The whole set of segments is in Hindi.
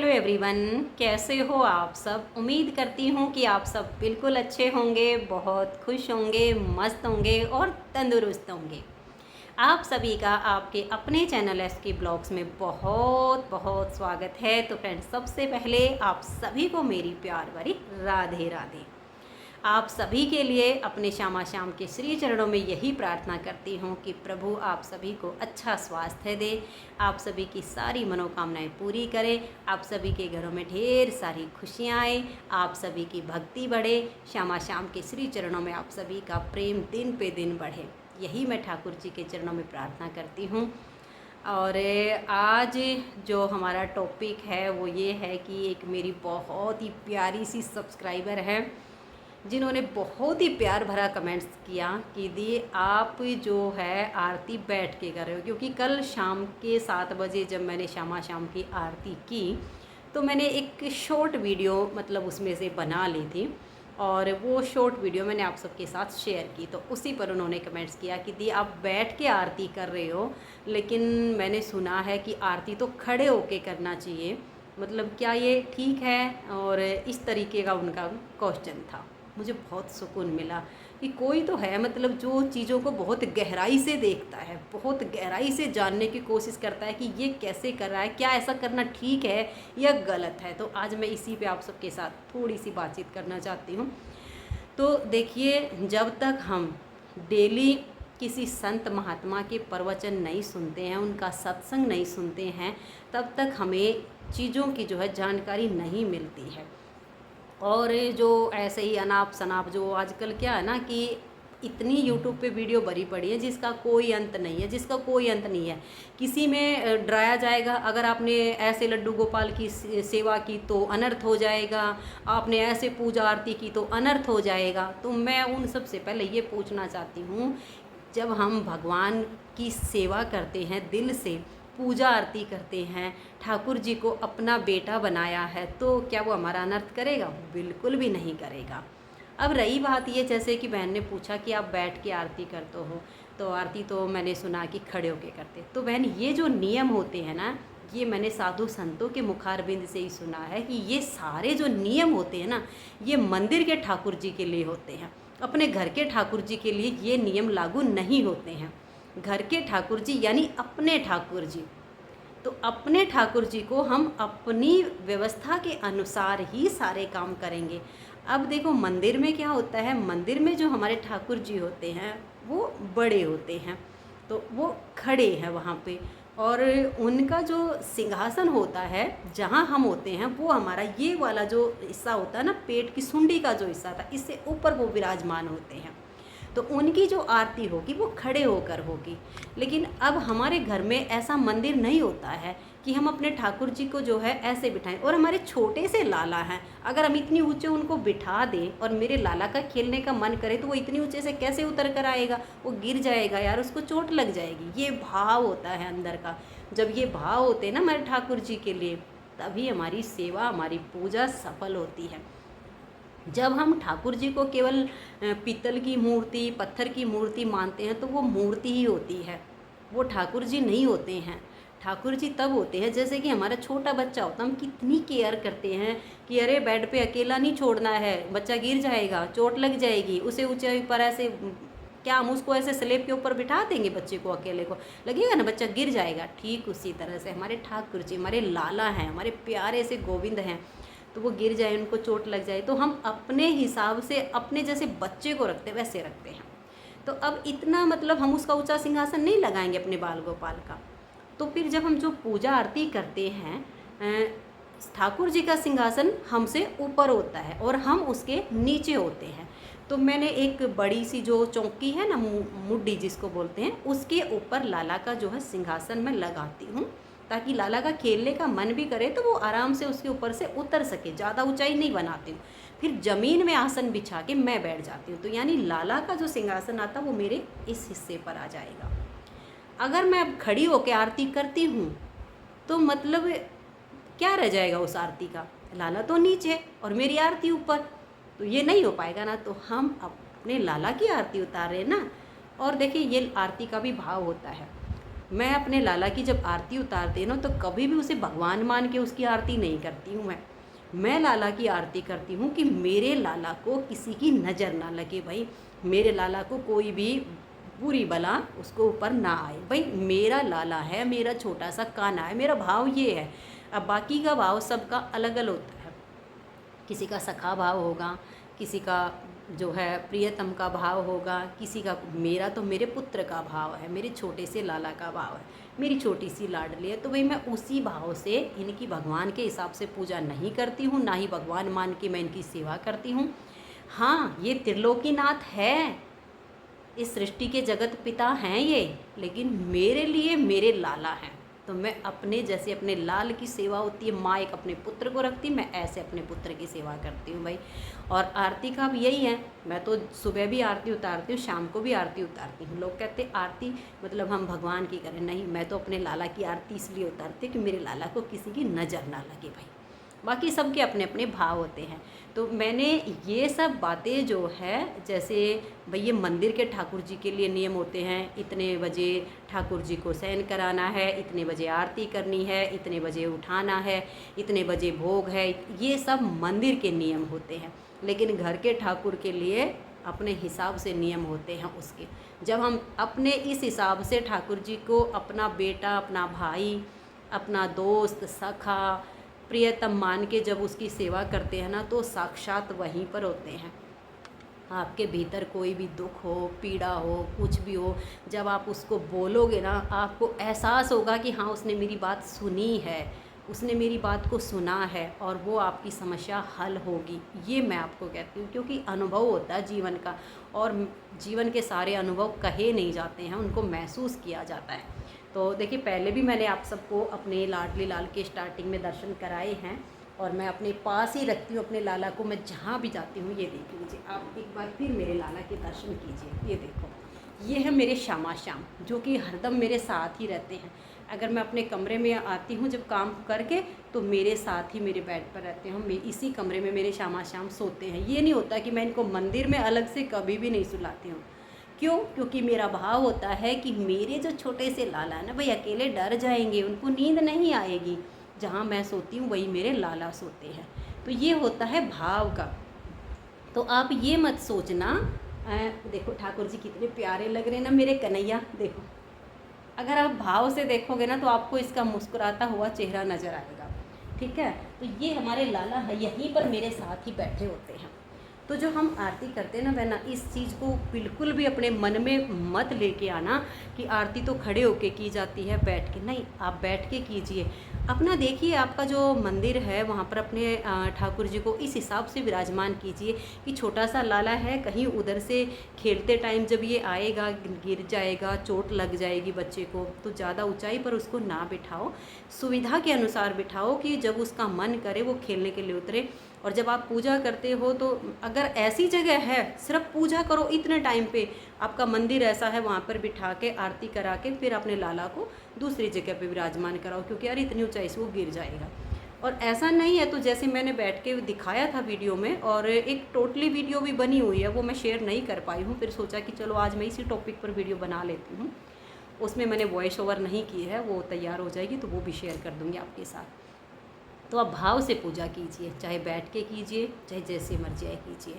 हेलो एवरीवन, कैसे हो आप सब। उम्मीद करती हूँ कि आप सब बिल्कुल अच्छे होंगे, बहुत खुश होंगे, मस्त होंगे और तंदुरुस्त होंगे। आप सभी का आपके अपने चैनल एसके ब्लॉग्स में बहुत बहुत स्वागत है। तो फ्रेंड्स, सबसे पहले आप सभी को मेरी प्यार भरी राधे राधे। आप सभी के लिए अपने श्यामा श्याम के श्री चरणों में यही प्रार्थना करती हूँ कि प्रभु आप सभी को अच्छा स्वास्थ्य दे, आप सभी की सारी मनोकामनाएं पूरी करे, आप सभी के घरों में ढेर सारी खुशियाँ आए, आप सभी की भक्ति बढ़े, श्यामा श्याम के श्री चरणों में आप सभी का प्रेम दिन पे दिन बढ़े। यही मैं ठाकुर जी के चरणों में प्रार्थना करती हूँ। और आज जो हमारा टॉपिक है वो ये है कि एक मेरी बहुत ही प्यारी सी सब्सक्राइबर है जिन्होंने बहुत ही प्यार भरा कमेंट्स किया कि दी आप जो है आरती बैठ के कर रहे हो, क्योंकि कल शाम के 7 बजे जब मैंने श्यामा श्याम की आरती की तो मैंने एक शॉर्ट वीडियो मतलब उसमें से बना ली थी और वो शॉर्ट वीडियो मैंने आप सबके साथ शेयर की। तो उसी पर उन्होंने कमेंट्स किया कि दी आप बैठ के आरती कर रहे हो, लेकिन मैंने सुना है कि आरती तो खड़े होके करना चाहिए, मतलब क्या ये ठीक है। और इस तरीके का उनका क्वेश्चन था। मुझे बहुत सुकून मिला कि कोई तो है मतलब जो चीज़ों को बहुत गहराई से देखता है, बहुत गहराई से जानने की कोशिश करता है कि ये कैसे कर रहा है, क्या ऐसा करना ठीक है या गलत है। तो आज मैं इसी पे आप सबके साथ थोड़ी सी बातचीत करना चाहती हूँ। तो देखिए, जब तक हम डेली किसी संत महात्मा के प्रवचन नहीं सुनते हैं, उनका सत्संग नहीं सुनते हैं, तब तक हमें चीज़ों की जो है जानकारी नहीं मिलती है। और जो ऐसे ही अनाप शनाप जो आजकल क्या है ना कि इतनी यूट्यूब पे वीडियो भरी पड़ी है जिसका कोई अंत नहीं है, जिसका कोई अंत नहीं है। किसी में डराया जाएगा, अगर आपने ऐसे लड्डू गोपाल की सेवा की तो अनर्थ हो जाएगा, आपने ऐसे पूजा आरती की तो अनर्थ हो जाएगा। तो मैं उन सब से पहले ये पूछना चाहती हूँ, जब हम भगवान की सेवा करते हैं, दिल से पूजा आरती करते हैं, ठाकुर जी को अपना बेटा बनाया है, तो क्या वो हमारा अनर्थ करेगा? बिल्कुल भी नहीं करेगा। अब रही बात ये, जैसे कि बहन ने पूछा कि आप बैठ के आरती करते हो, तो आरती तो मैंने सुना कि खड़े होके करते। तो बहन, ये जो नियम होते हैं ना, ये मैंने साधु संतों के मुखारबिंद से ही सुना है कि ये सारे जो नियम होते हैं ना, ये मंदिर के ठाकुर जी के लिए होते हैं। अपने घर के ठाकुर जी के लिए ये नियम लागू नहीं होते हैं। घर के ठाकुर जी यानी अपने ठाकुर जी, तो अपने ठाकुर जी को हम अपनी व्यवस्था के अनुसार ही सारे काम करेंगे। अब देखो, मंदिर में क्या होता है, मंदिर में जो हमारे ठाकुर जी होते हैं वो बड़े होते हैं, तो वो खड़े हैं वहाँ पे, और उनका जो सिंहासन होता है जहाँ हम होते हैं, वो हमारा ये वाला जो हिस्सा होता है ना, पेट की सुंडी का जो हिस्सा था, इससे ऊपर वो विराजमान होते हैं। तो उनकी जो आरती होगी वो खड़े होकर होगी। लेकिन अब हमारे घर में ऐसा मंदिर नहीं होता है कि हम अपने ठाकुर जी को जो है ऐसे बिठाएं। और हमारे छोटे से लाला हैं, अगर हम इतनी ऊंचे उनको बिठा दें और मेरे लाला का खेलने का मन करे तो वो इतनी ऊंचे से कैसे उतर कर आएगा? वो गिर जाएगा यार, उसको चोट लग जाएगी। ये भाव होता है अंदर का। जब ये भाव होते हैं ना हमारे ठाकुर जी के लिए, तभी हमारी सेवा, हमारी पूजा सफल होती है। जब हम ठाकुर जी को केवल पीतल की मूर्ति, पत्थर की मूर्ति मानते हैं तो वो मूर्ति ही होती है, वो ठाकुर जी नहीं होते हैं। ठाकुर जी तब होते हैं जैसे कि हमारा छोटा बच्चा होता है, हम कितनी केयर करते हैं कि अरे बेड पे अकेला नहीं छोड़ना है, बच्चा गिर जाएगा, चोट लग जाएगी, उसे ऊंचाई पर ऐसे क्या हम उसको ऐसे स्लेब के ऊपर बिठा देंगे? बच्चे को अकेले को लगेगा ना, बच्चा गिर जाएगा। ठीक उसी तरह से हमारे ठाकुर जी हमारे लाला हैं, हमारे प्यारे से गोविंद हैं, तो वो गिर जाए, उनको चोट लग जाए तो हम अपने हिसाब से अपने जैसे बच्चे को रखते वैसे रखते हैं। तो अब इतना मतलब हम उसका ऊंचा सिंहासन नहीं लगाएंगे अपने बाल गोपाल का। तो फिर जब हम जो पूजा आरती करते हैं, ठाकुर जी का सिंहासन हमसे ऊपर होता है और हम उसके नीचे होते हैं। तो मैंने एक बड़ी सी जो चौकी है ना, मुड्डी जिसको बोलते हैं, उसके ऊपर लाला का जो है सिंहासन मैं लगाती हूँ, ताकि लाला का खेलने का मन भी करे तो वो आराम से उसके ऊपर से उतर सके। ज़्यादा ऊंचाई नहीं बनाती हूँ। फिर ज़मीन में आसन बिछा के मैं बैठ जाती हूँ। तो यानी लाला का जो सिंहासन आता वो मेरे इस हिस्से पर आ जाएगा। अगर मैं अब खड़ी होकर आरती करती हूँ तो मतलब क्या रह जाएगा उस आरती का? लाला तो नीचे और मेरी आरती ऊपर, तो ये नहीं हो पाएगा ना। तो हम अपने लाला की आरती उतार रहे हैं ना। और देखिए, ये आरती का भी भाव होता है। मैं अपने लाला की जब आरती उतारती हूँ ना, तो कभी भी उसे भगवान मान के उसकी आरती नहीं करती हूँ मैं लाला की आरती करती हूँ कि मेरे लाला को किसी की नज़र ना लगे भाई, मेरे लाला को कोई भी बुरी बला उसको ऊपर ना आए भाई। मेरा लाला है, मेरा छोटा सा कान्हा है, मेरा भाव ये है। अब बाकी का भाव सबका अलग अलग होता है, किसी का सखा भाव होगा, किसी का जो है प्रियतम का भाव होगा, किसी का, मेरा तो मेरे पुत्र का भाव है, मेरे छोटे से लाला का भाव है, मेरी छोटी सी लाडली है। तो भाई मैं उसी भाव से इनकी भगवान के हिसाब से पूजा नहीं करती हूँ, ना ही भगवान मान के मैं इनकी सेवा करती हूँ। हाँ, ये त्रिलोकीनाथ है, इस सृष्टि के जगत पिता हैं ये, लेकिन मेरे लिए मेरे लाला हैं। तो मैं अपने जैसे अपने लाल की सेवा होती है, माँ एक अपने पुत्र को रखती, मैं ऐसे अपने पुत्र की सेवा करती हूँ भाई। और आरती का भी यही है, मैं तो सुबह भी आरती उतारती हूँ, शाम को भी आरती उतारती हूँ। लोग कहते हैं आरती मतलब हम भगवान की करें, नहीं, मैं तो अपने लाला की आरती इसलिए उतारती हूँ कि मेरे लाला को किसी की नज़र ना लगे भाई। बाकी सबके अपने अपने भाव होते हैं। तो मैंने ये सब बातें जो है, जैसे भाई ये मंदिर के ठाकुर जी के लिए नियम होते हैं, इतने बजे ठाकुर जी को शयन कराना है, इतने बजे आरती करनी है, इतने बजे उठाना है, इतने बजे भोग है, ये सब मंदिर के नियम होते हैं। लेकिन घर के ठाकुर के लिए अपने हिसाब से नियम होते हैं उसके। जब हम अपने इस हिसाब से ठाकुर जी को अपना बेटा, अपना भाई, अपना दोस्त, सखा, प्रियतम मान के जब उसकी सेवा करते हैं ना, तो साक्षात वहीं पर होते हैं। आपके भीतर कोई भी दुख हो, पीड़ा हो, कुछ भी हो, जब आप उसको बोलोगे ना, आपको एहसास होगा कि हाँ उसने मेरी बात सुनी है, उसने मेरी बात को सुना है और वो आपकी समस्या हल होगी। ये मैं आपको कहती हूँ, क्योंकि अनुभव होता है जीवन का, और जीवन के सारे अनुभव कहे नहीं जाते हैं, उनको महसूस किया जाता है। तो देखिए, पहले भी मैंने आप सबको अपने लाडली लाल के स्टार्टिंग में दर्शन कराए हैं, और मैं अपने पास ही रखती हूँ अपने लाला को, मैं जहाँ भी जाती हूँ। ये देख लीजिए आप एक बार फिर मेरे लाला के दर्शन कीजिए। ये देखो, ये है मेरे श्यामा श्याम, जो कि हरदम मेरे साथ ही रहते हैं। अगर मैं अपने कमरे में आती हूँ जब काम करके, तो मेरे साथ ही मेरे बेड पर रहते हैं, इसी कमरे में मेरे श्यामा श्याम सोते हैं। ये नहीं होता कि मैं इनको मंदिर में अलग से कभी भी नहीं सुलाती हूँ। क्यों? क्योंकि मेरा भाव होता है कि मेरे जो छोटे से लाला है ना भाई, अकेले डर जाएंगे, उनको नींद नहीं आएगी, जहाँ मैं सोती हूँ वही मेरे लाला सोते हैं। तो ये होता है भाव का। तो आप ये मत सोचना, देखो ठाकुर जी कितने प्यारे लग रहे हैं ना मेरे कन्हैया। देखो, अगर आप भाव से देखोगे ना, तो आपको इसका मुस्कुराता हुआ चेहरा नज़र आएगा। ठीक है, तो ये हमारे लाला है, यहीं पर मेरे साथ ही बैठे होते हैं। तो जो हम आरती करते हैं ना वह ना, इस चीज़ को बिल्कुल भी अपने मन में मत लेके आना कि आरती तो खड़े होके की जाती है, बैठ के नहीं। आप बैठ के कीजिए अपना। देखिए, आपका जो मंदिर है वहाँ पर अपने ठाकुर जी को इस हिसाब से विराजमान कीजिए कि छोटा सा लाला है, कहीं उधर से खेलते टाइम जब ये आएगा, गिर जाएगा, चोट लग जाएगी बच्चे को, तो ज़्यादा ऊंचाई पर उसको ना बिठाओ, सुविधा के अनुसार बिठाओ कि जब उसका मन करे वो खेलने के लिए उतरे। और जब आप पूजा करते हो, तो अगर ऐसी जगह है, सिर्फ पूजा करो इतने टाइम पे, आपका मंदिर ऐसा है, वहाँ पर बिठा के आरती करा के फिर अपने लाला को दूसरी जगह पे विराजमान कराओ, क्योंकि यार इतनी ऊंचाई से वो गिर जाएगा। और ऐसा नहीं है तो जैसे मैंने बैठ के दिखाया था वीडियो में, और एक टोटली वीडियो भी बनी हुई है, वो मैं शेयर नहीं कर पाई हूँ। फिर सोचा कि चलो आज मैं इसी टॉपिक पर वीडियो बना लेती हूँ। उसमें मैंने वॉइस ओवर नहीं की है, वो तैयार हो जाएगी तो वो भी शेयर कर दूँगी आपके साथ। तो आप भाव से पूजा कीजिए, चाहे बैठ के कीजिए, चाहे जैसे मर्जी आए कीजिए,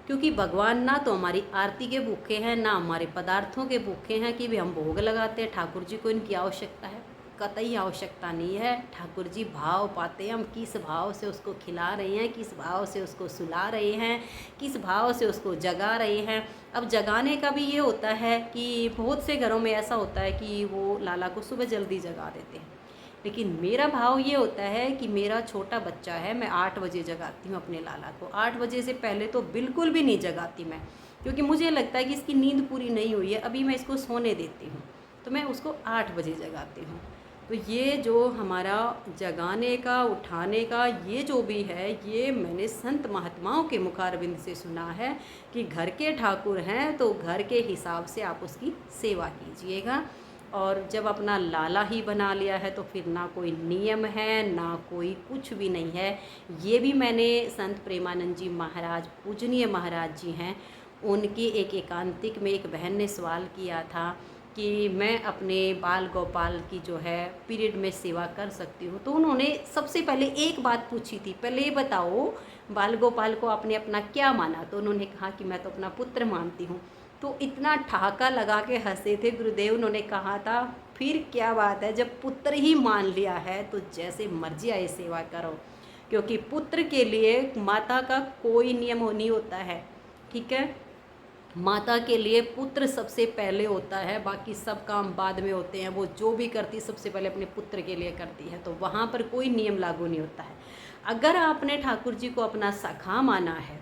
क्योंकि भगवान ना तो हमारी आरती के भूखे हैं, ना हमारे पदार्थों के भूखे हैं कि भी हम भोग लगाते हैं। ठाकुर जी को इनकी आवश्यकता है? कतई आवश्यकता नहीं है। ठाकुर जी भाव पाते हैं, हम किस भाव से उसको खिला रहे हैं, किस भाव से उसको सुला रहे हैं, किस भाव से उसको जगा रहे हैं। अब जगाने का भी ये होता है कि बहुत से घरों में ऐसा होता है कि वो लाला को सुबह जल्दी जगा देते हैं, लेकिन मेरा भाव ये होता है कि मेरा छोटा बच्चा है, मैं 8 बजे जगाती हूँ अपने लाला को। 8 बजे से पहले तो बिल्कुल भी नहीं जगाती मैं, क्योंकि मुझे लगता है कि इसकी नींद पूरी नहीं हुई है, अभी मैं इसको सोने देती हूँ, तो मैं उसको 8 बजे जगाती हूँ। तो ये जो हमारा जगाने का, उठाने का, ये जो भी है, ये मैंने संत महात्माओं के मुखारबिंद से सुना है कि घर के ठाकुर हैं तो घर के हिसाब से आप उसकी सेवा कीजिएगा। और जब अपना लाला ही बना लिया है तो फिर ना कोई नियम है, ना कोई कुछ भी नहीं है। ये भी मैंने संत प्रेमानंद जी महाराज, पूजनीय महाराज जी हैं, उनकी एक एकांतिक में एक बहन ने सवाल किया था कि मैं अपने बाल गोपाल की जो है पीरियड में सेवा कर सकती हूँ। तो उन्होंने सबसे पहले एक बात पूछी थी, पहले ये बताओ बाल गोपाल को आपने अपना क्या माना? तो उन्होंने कहा कि मैं तो अपना पुत्र मानती हूँ। तो इतना ठहाका लगा के हंसे थे गुरुदेव। उन्होंने कहा था फिर क्या बात है, जब पुत्र ही मान लिया है तो जैसे मर्जी आए सेवा करो, क्योंकि पुत्र के लिए माता का कोई नियम नहीं होता है। ठीक है, माता के लिए पुत्र सबसे पहले होता है, बाकी सब काम बाद में होते हैं। वो जो भी करती सबसे पहले अपने पुत्र के लिए करती है, तो वहाँ पर कोई नियम लागू नहीं होता है। अगर आपने ठाकुर जी को अपना सखा माना है,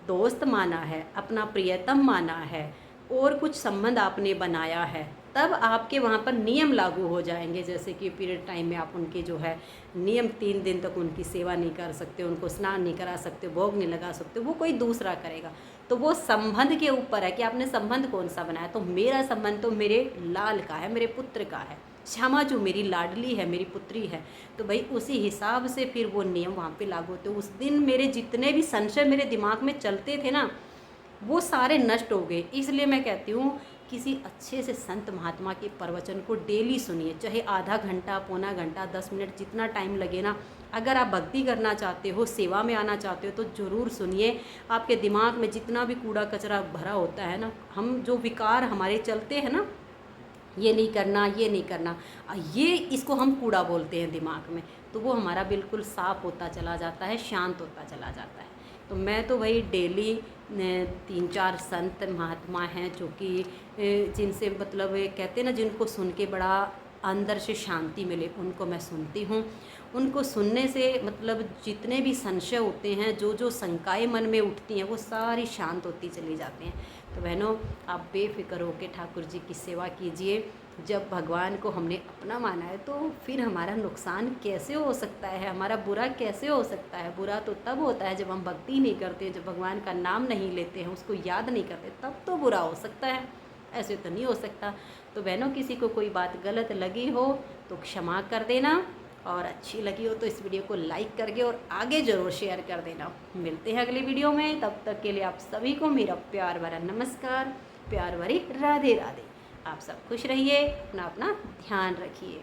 दोस्त माना है, अपना प्रियतम माना है और कुछ संबंध आपने बनाया है, तब आपके वहाँ पर नियम लागू हो जाएंगे। जैसे कि पीरियड टाइम में आप उनके जो है नियम 3 दिन तक उनकी सेवा नहीं कर सकते, उनको स्नान नहीं करा सकते, भोग नहीं लगा सकते, वो कोई दूसरा करेगा। तो वो संबंध के ऊपर है कि आपने संबंध कौन सा बनाया। तो मेरा संबंध तो मेरे लाल का है, मेरे पुत्र का है। श्यामा जो मेरी लाडली है, मेरी पुत्री है, तो भाई उसी हिसाब से फिर वो नियम वहाँ पे लागू होते। उस दिन मेरे जितने भी संशय मेरे दिमाग में चलते थे ना, वो सारे नष्ट हो गए। इसलिए मैं कहती हूँ किसी अच्छे से संत महात्मा के प्रवचन को डेली सुनिए, चाहे आधा घंटा, पौना घंटा, 10 मिनट, जितना टाइम लगे ना। अगर आप भक्ति करना चाहते हो, सेवा में आना चाहते हो, तो ज़रूर सुनिए। आपके दिमाग में जितना भी कूड़ा कचरा भरा होता है ना, हम जो विकार हमारे चलते हैं ना, ये नहीं करना, ये नहीं करना, ये इसको हम कूड़ा बोलते हैं दिमाग में, तो वो हमारा बिल्कुल साफ़ होता चला जाता है, शांत होता चला जाता है। तो मैं तो वही डेली 3-4 संत महात्मा हैं जो कि जिनसे मतलब कहते हैं ना, जिनको सुन के बड़ा अंदर से शांति मिले, उनको मैं सुनती हूँ। उनको सुनने से मतलब जितने भी संशय होते हैं, जो जो शंकाएँ मन में उठती हैं, वो सारी शांत होती चली जाती हैं। तो बहनों, आप बेफिक्र होकर ठाकुर जी की सेवा कीजिए। जब भगवान को हमने अपना माना है, तो फिर हमारा नुकसान कैसे हो सकता है, हमारा बुरा कैसे हो सकता है? बुरा तो तब होता है जब हम भक्ति नहीं करते, जब भगवान का नाम नहीं लेते हैं, उसको याद नहीं करते, तब तो बुरा हो सकता है, ऐसे तो नहीं हो सकता। तो बहनों, किसी को कोई बात गलत लगी हो तो क्षमा कर देना, और अच्छी लगी हो तो इस वीडियो को लाइक करके और आगे ज़रूर शेयर कर देना। मिलते हैं अगली वीडियो में, तब तक के लिए आप सभी को मेरा प्यार भरा नमस्कार, प्यार भरी राधे राधे। आप सब खुश रहिए, अपना अपना ध्यान रखिए।